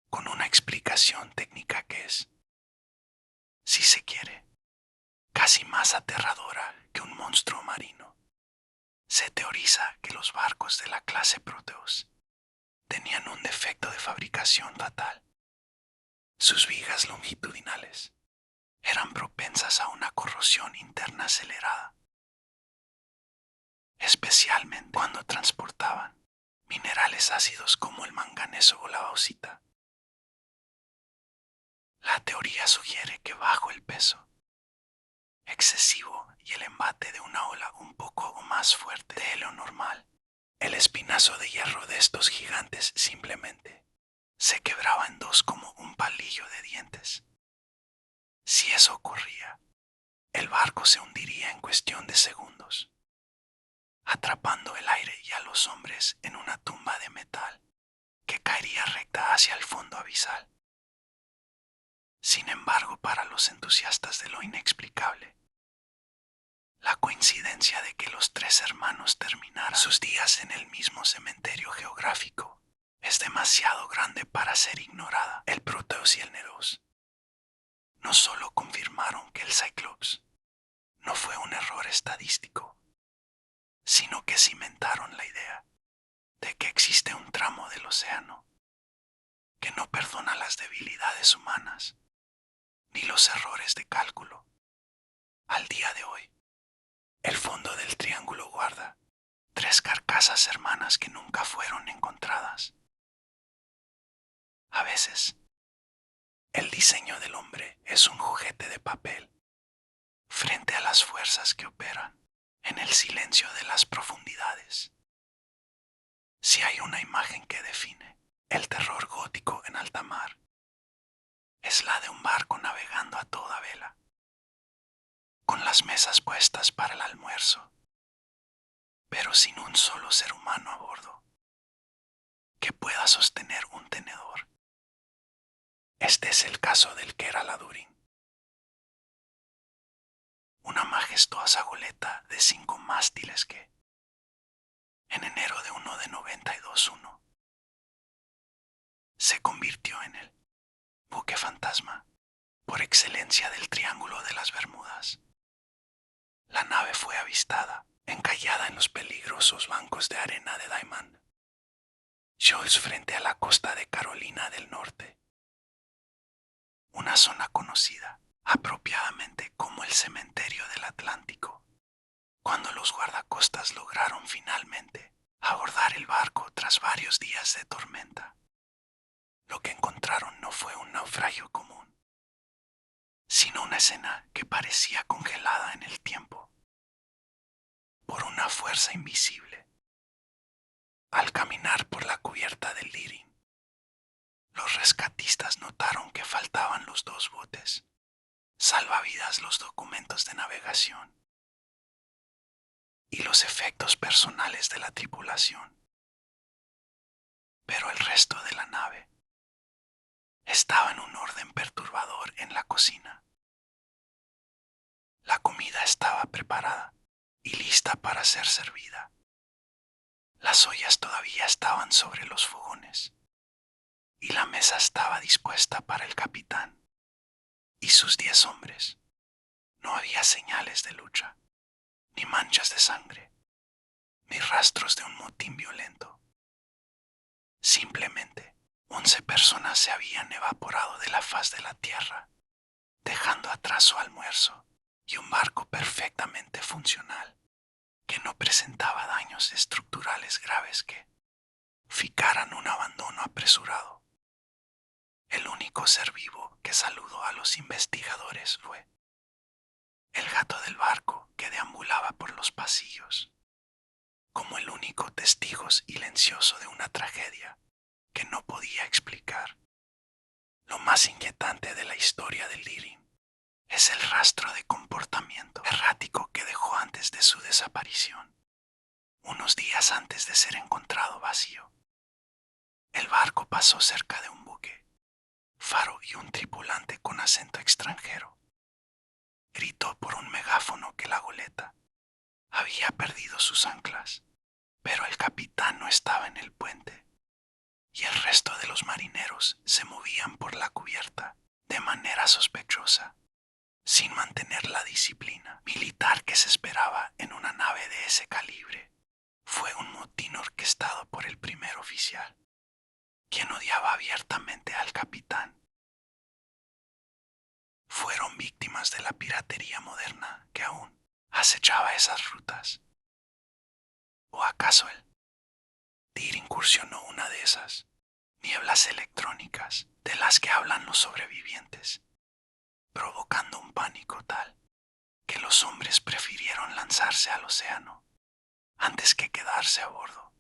con una explicación técnica que es, si se quiere, casi más aterradora que un monstruo marino. Se teoriza que los barcos de la clase Proteus tenían un defecto de fabricación fatal. Sus vigas longitudinales eran propensas a una corrosión interna acelerada, especialmente cuando transportaban minerales ácidos como el manganeso o la bauxita. teoría sugiere que bajo el peso excesivo y el embate de una ola un poco o más fuerte de lo normal, el espinazo de hierro de estos gigantes simplemente se quebraba en dos como un palillo de dientes. Si eso ocurría, el barco se hundiría en cuestión de segundos, atrapando el aire y a los hombres en una tumba de metal que caería recta hacia el fondo abisal. Sin embargo, para los entusiastas de lo inexplicable, la coincidencia de que los tres hermanos terminaran sus días en el mismo cementerio geográfico es demasiado grande para ser ignorada. El Proteus y el Nereus no solo confirmaron que el Cyclops no fue un error estadístico, sino que cimentaron la idea de que existe un tramo del océano que no perdona las debilidades humanas ni los errores de cálculo. Al día de hoy, el fondo del triángulo guarda tres carcasas hermanas que nunca fueron encontradas. A veces, el diseño del hombre es un juguete de papel frente a las fuerzas que operan en el silencio de las profundidades. Si hay una imagen que define el terror gótico en alta mar, es la de un barco navegando a toda vela, con las mesas puestas para el almuerzo, pero sin un solo ser humano a bordo que pueda sostener un tenedor. Este es el caso del Keraladurin, una majestuosa goleta de 5 mástiles que, en enero de 92.1, se convirtió en el buque fantasma por excelencia del Triángulo de las Bermudas. La nave fue avistada, encallada en los peligrosos bancos de arena de Diamond Shoals frente a la costa de Carolina del Norte, una zona conocida apropiadamente como el cementerio del Atlántico. Cuando los guardacostas lograron finalmente abordar el barco tras varios días de tormenta, lo que encontraron no fue un naufragio común, sino una escena que parecía congelada en el tiempo por una fuerza invisible. Al caminar por la cubierta del Lyrin, los rescatistas notaron que faltaban los 2 botes salvavidas, los documentos de navegación y los efectos personales de la tripulación. Pero el resto de la nave estaba en un orden perturbador en la cocina. La comida estaba preparada y lista para ser servida. Las ollas todavía estaban sobre los fogones y la mesa estaba dispuesta para el capitán y sus 10 hombres. No había señales de lucha, ni manchas de sangre, ni rastros de un motín violento. Simplemente 11 personas se habían evaporado de la faz de la tierra, dejando atrás su almuerzo y un barco perfectamente funcional, que no presentaba daños estructurales graves que ficaran un abandono apresurado. El único ser vivo que saludó a los investigadores fue el gato del barco que deambulaba por los pasillos, como el único testigo silencioso de una tragedia que no podía explicar. Lo más inquietante de la historia del Lyrin es el rastro de comportamiento errático que dejó antes de su desaparición, unos días antes de ser encontrado vacío. El barco pasó cerca de un buque, faro y un tripulante con acento extranjero. Gritó por un megáfono que la goleta había perdido sus anclas, pero el capitán no estaba en el puente, y el resto de los marineros se movían por la cubierta de manera sospechosa, sin mantener la disciplina militar que se esperaba en una nave de ese calibre. Fue un motín orquestado por el primer oficial, quien odiaba abiertamente al capitán. Fueron víctimas de la piratería moderna que aún acechaba esas rutas. ¿O acaso el Tyr incursionó una de esas nieblas electrónicas de las que hablan los sobrevivientes provocando un pánico tal que los hombres prefirieron lanzarse al océano antes que quedarse a bordo.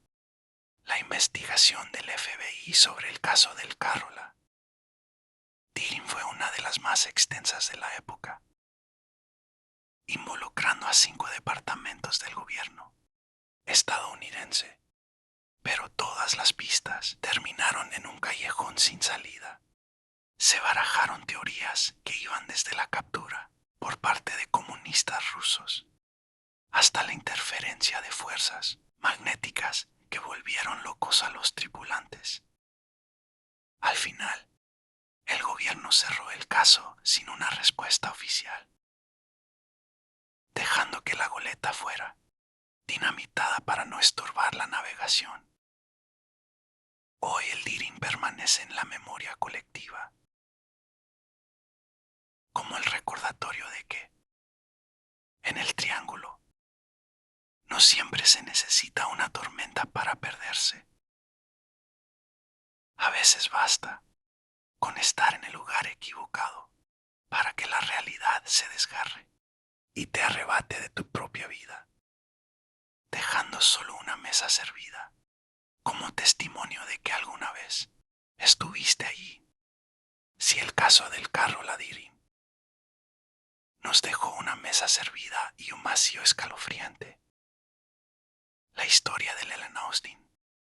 La investigación del FBI sobre el caso del Carola Deering fue una de las más extensas de la época, involucrando a 5 departamentos del gobierno estadounidense, pero todas las pistas terminaron en un callejón sin salida. Se barajaron teorías que iban desde la captura por parte de comunistas rusos hasta la interferencia de fuerzas magnéticas que volvieron locos a los tripulantes. Al final, el gobierno cerró el caso sin una respuesta oficial, dejando que la goleta fuera dinamitada para no estorbar la navegación. Hoy el Deering permanece en la memoria colectiva como el recordatorio de que, en el triángulo, no siempre se necesita una tormenta para perderse. A veces basta con estar en el lugar equivocado para que la realidad se desgarre y te arrebate de tu propia vida, dejando solo una mesa servida como testimonio de que alguna vez estuviste allí. Si el caso del Carola Deering nos dejó una mesa servida y un vacío escalofriante, la historia de Ellen Austin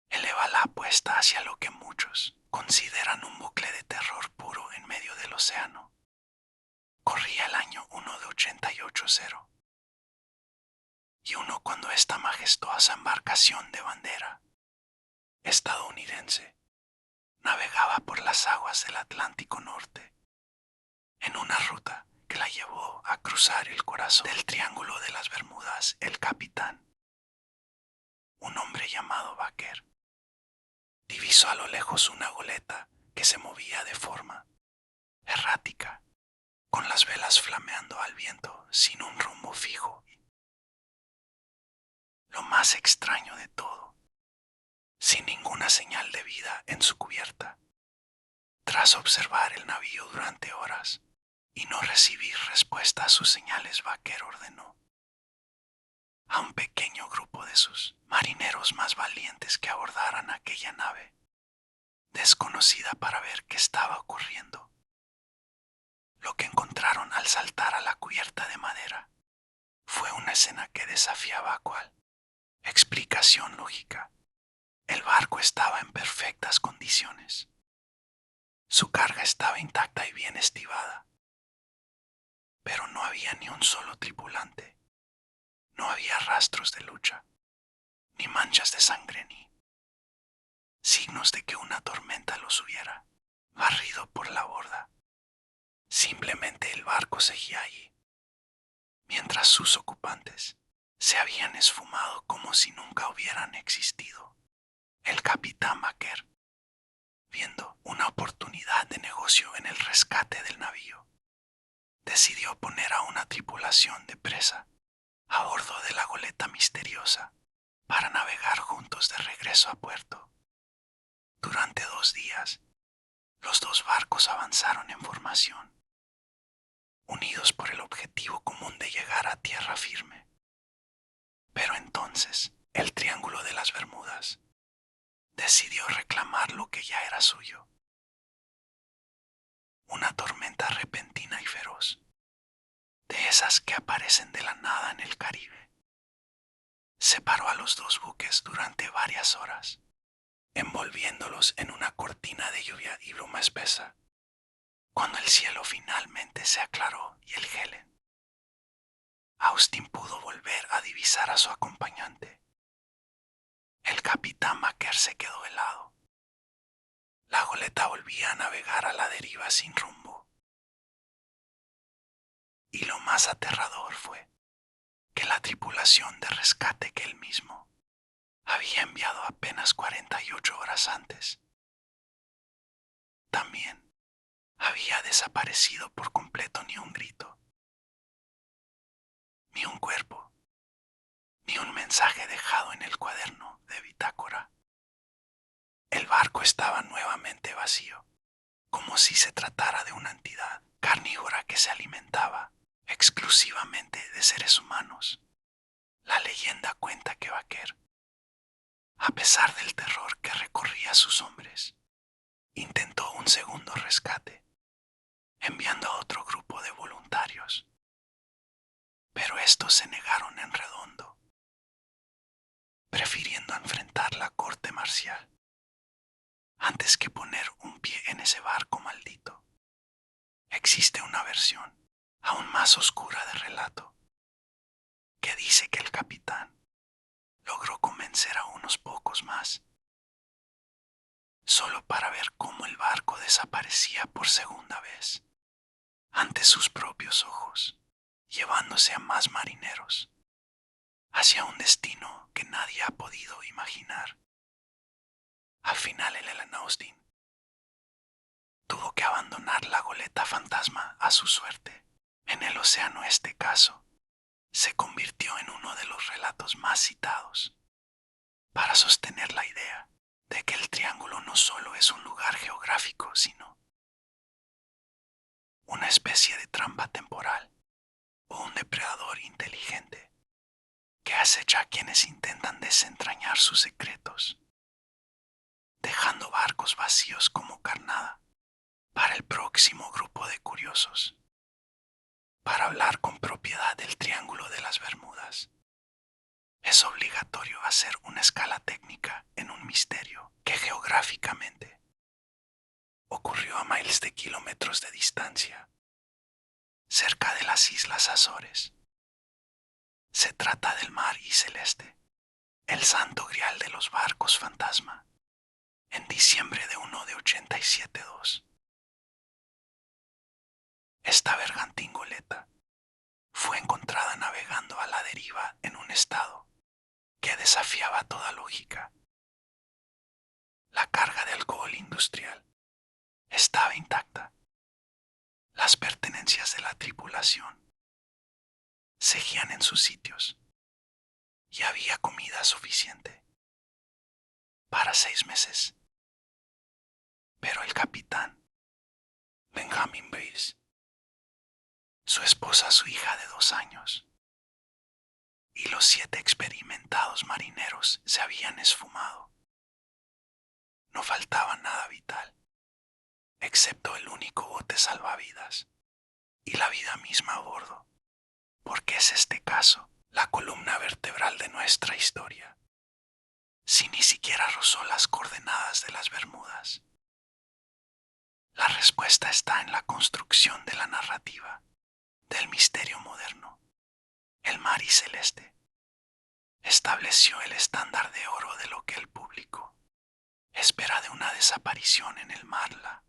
eleva la apuesta hacia lo que muchos consideran un bucle de terror puro en medio del océano. Corría el año 1 de 880, y uno cuando esta majestuosa embarcación de bandera estadounidense navegaba por las aguas del Atlántico Norte, en una ruta que la llevó a cruzar el corazón del Triángulo de las Bermudas. El capitán, un hombre llamado Baker, divisó a lo lejos una goleta que se movía de forma errática, con las velas flameando al viento sin un rumbo fijo. Lo más extraño de todo, sin ninguna señal de vida en su cubierta. Tras observar el navío durante horas y no recibir respuesta a sus señales, Baker ordenó a un pequeño grupo de sus marineros más valientes que abordaran aquella nave desconocida para ver qué estaba ocurriendo. Lo que encontraron al saltar a la cubierta de madera fue una escena que desafiaba a cual explicación lógica. El barco estaba en perfectas condiciones. Su carga estaba intacta y bien estivada, pero no había ni un solo tripulante. No había rastros de lucha, ni manchas de sangre, ni signos de que una tormenta los hubiera barrido por la borda. Simplemente el barco seguía allí, mientras sus ocupantes se habían esfumado como si nunca hubieran existido. El capitán Baker, viendo una oportunidad de negocio en el rescate del navío, decidió poner a una tripulación de presa a bordo de la goleta misteriosa para navegar juntos de regreso a puerto. Durante 2 días, los dos barcos avanzaron en formación, unidos por el objetivo común de llegar a tierra firme. Pero entonces, el Triángulo de las Bermudas decidió reclamar lo que ya era suyo. Una tormenta repentina y feroz, de esas que aparecen de la nada en el Caribe, separó a los dos buques durante varias horas, envolviéndolos en una cortina de lluvia y bruma espesa. Cuando el cielo finalmente se aclaró y el Helen, Austin pudo volver a divisar a su acompañante. El capitán Baker se quedó helado. La goleta volvía a navegar a la deriva sin rumbo. Y lo más aterrador fue que la tripulación de rescate que él mismo había enviado apenas 48 horas antes también había desaparecido por completo. Ni un grito, ni un cuerpo, ni un mensaje dejado en el cuaderno de bitácora. El barco estaba nuevamente vacío, como si se tratara de una entidad carnívora que se alimentaba exclusivamente de seres humanos. La leyenda cuenta que Baker, a pesar del terror que recorría a sus hombres, intentó un segundo rescate, enviando a otro grupo de voluntarios, pero estos se negaron en redondo, prefiriendo enfrentar la corte marcial antes que poner un pie en ese barco maldito. Existe una versión aún más oscura del relato que dice que el capitán logró convencer a unos pocos más, solo para ver cómo el barco desaparecía por segunda vez ante sus propios ojos, llevándose a más marineros hacia un destino que nadie ha podido imaginar. Al final el Ellen Austin tuvo que abandonar la goleta fantasma a su suerte. En el océano este caso se convirtió en uno de los relatos más citados para sostener la idea de que el triángulo no solo es un lugar geográfico, sino una especie de trampa temporal o un depredador inteligente que acecha a quienes intentan desentrañar sus secretos, dejando barcos vacíos como carnada para el próximo grupo de curiosos. Para hablar con propiedad del Triángulo de las Bermudas, es obligatorio hacer una escala técnica en un misterio que geográficamente ocurrió a miles de kilómetros de distancia, cerca de las Islas Azores. Se trata del mar y celeste, el santo grial de los barcos fantasma, en diciembre de uno de 87-2. Esta bergantín goleta fue encontrada navegando a la deriva en un estado que desafiaba toda lógica. La carga de alcohol industrial estaba intacta. Las pertenencias de la tripulación seguían en sus sitios y había comida suficiente para 6 meses. Pero el capitán, Benjamin Bates, su esposa, su hija de 2 años, y los 7 experimentados marineros se habían esfumado. No faltaba nada vital, excepto el único bote salvavidas y la vida misma a bordo, porque es este caso la columna vertebral de nuestra historia. Si ni siquiera rozó las coordenadas de las Bermudas. La respuesta está en la construcción de la narrativa, del misterio moderno. El mar y celeste estableció el estándar de oro de lo que el público espera de una desaparición en el Marla.